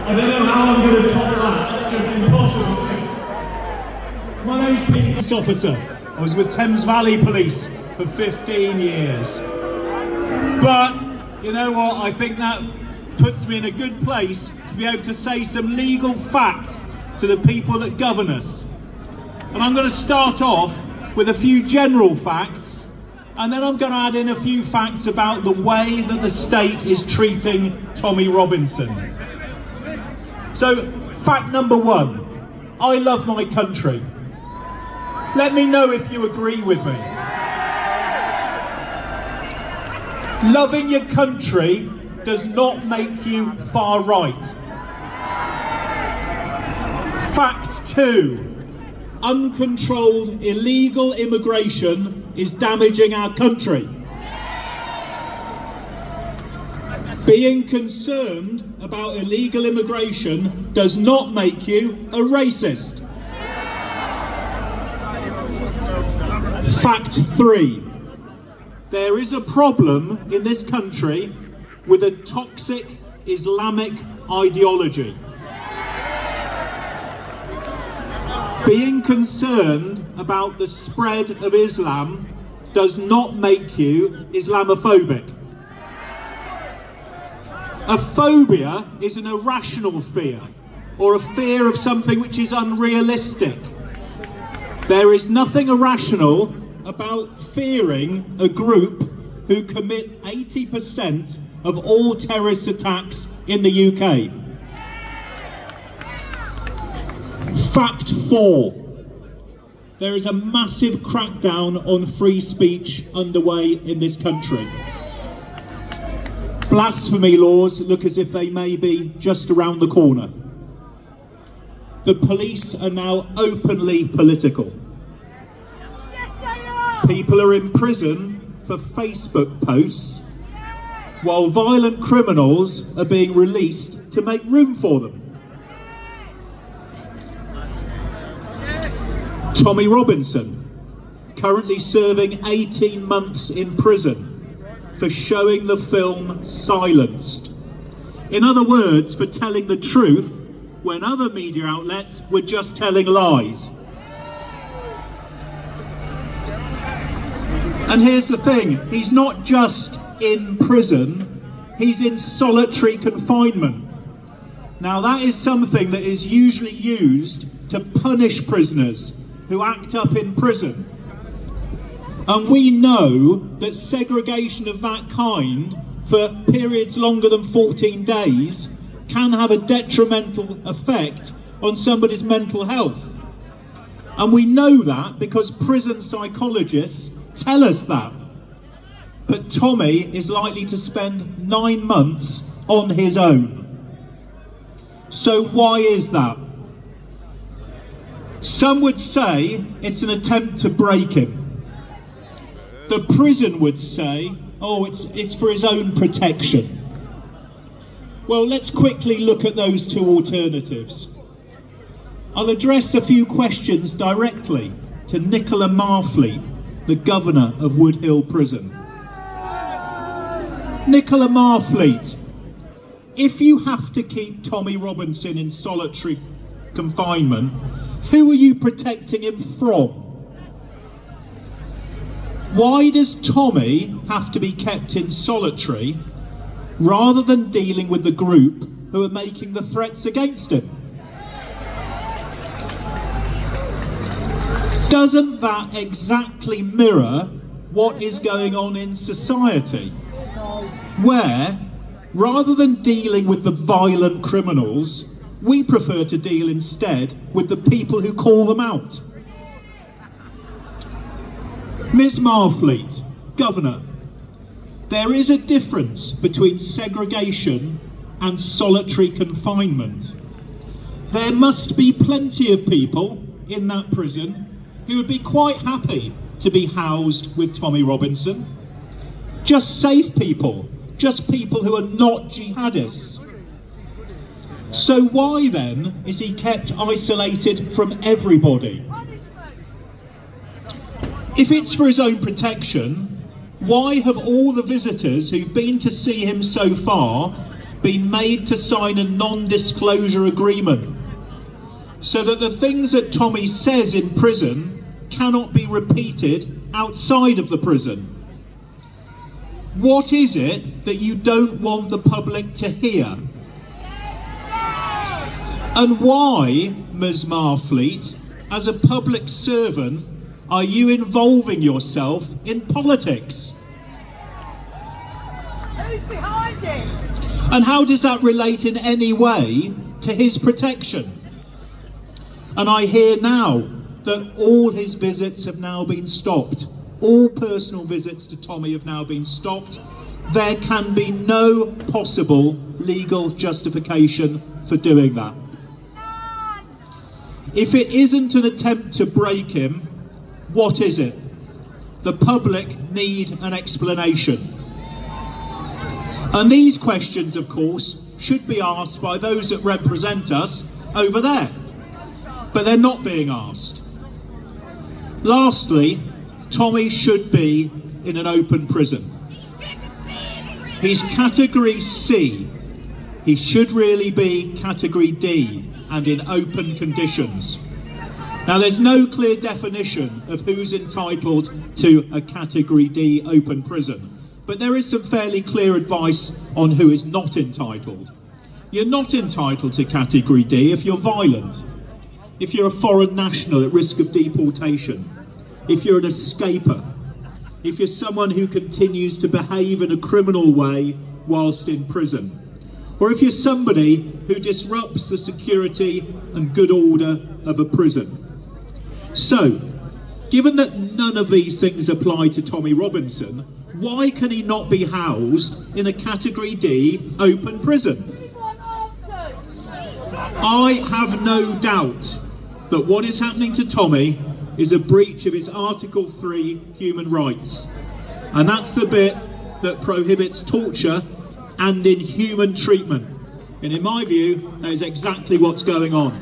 I don't know how I'm going to top that. It's impossible. My name's Pete, police officer. I was with Thames Valley Police for 15 years. But, you know what, I think that puts me in a good place to be able to say some legal facts to the people that govern us. And I'm going to start off with a few general facts, and then I'm going to add in a few facts about the way that the state is treating Tommy Robinson. So, fact number one, I love my country. Let me know if you agree with me. Loving your country does not make you far right. Fact two, uncontrolled illegal immigration is damaging our country. Being concerned about illegal immigration does not make you a racist. Fact three, there is a problem in this country with a toxic Islamic ideology. Being concerned about the spread of Islam does not make you Islamophobic. A phobia is an irrational fear, or a fear of something which is unrealistic. There is nothing irrational about fearing a group who commit 80% of all terrorist attacks in the UK. Fact four, there is a massive crackdown on free speech underway in this country. Blasphemy laws look as if they may be just around the corner. The police are now openly political. People are in prison for Facebook posts, while violent criminals are being released to make room for them. Tommy Robinson, currently serving 18 months in prison for showing the film Silenced. In other words, for telling the truth when other media outlets were just telling lies. And here's the thing, he's not just in prison, he's in solitary confinement. Now that is something that is usually used to punish prisoners who act up in prison. And we know that segregation of that kind for periods longer than 14 days can have a detrimental effect on somebody's mental health. And we know that because prison psychologists tell us that. But Tommy is likely to spend 9 months on his own. So why is that? Some would say it's an attempt to break him. The prison would say, oh, it's for his own protection. Well, let's quickly look at those two alternatives. I'll address a few questions directly to Nicola Marfleet, the governor of Woodhill Prison. Nicola Marfleet, if you have to keep Tommy Robinson in solitary confinement, who are you protecting him from? Why does Tommy have to be kept in solitary rather than dealing with the group who are making the threats against him? Doesn't that exactly mirror what is going on in society? Where, rather than dealing with the violent criminals, we prefer to deal instead with the people who call them out. Ms Marfleet, Governor, there is a difference between segregation and solitary confinement. There must be plenty of people in that prison who would be quite happy to be housed with Tommy Robinson. Just safe people, just people who are not jihadists. So why then is he kept isolated from everybody? If it's for his own protection, why have all the visitors who've been to see him so far been made to sign a non-disclosure agreement so that the things that Tommy says in prison cannot be repeated outside of the prison. What is it that you don't want the public to hear? And why, Ms. Marfleet, as a public servant, are you involving yourself in politics? Who's behind it? And how does that relate in any way to his protection? And I hear now that all his visits have now been stopped. All personal visits to Tommy have now been stopped. There can be no possible legal justification for doing that. If it isn't an attempt to break him, what is it? The public need an explanation. And these questions, of course, should be asked by those that represent us over there. But they're not being asked. Lastly, Tommy should be in an open prison. He's category C. He should really be category D and in open conditions. Now, there's no clear definition of who's entitled to a category D open prison, but there is some fairly clear advice on who is not entitled. You're not entitled to category D if you're violent, if you're a foreign national at risk of deportation, if you're an escaper, if you're someone who continues to behave in a criminal way whilst in prison, or if you're somebody who disrupts the security and good order of a prison. So, given that none of these things apply to Tommy Robinson, why can he not be housed in a category D open prison? I have no doubt that what is happening to Tommy is a breach of his Article 3 human rights. And that's the bit that prohibits torture and inhuman treatment. And in my view, that is exactly what's going on.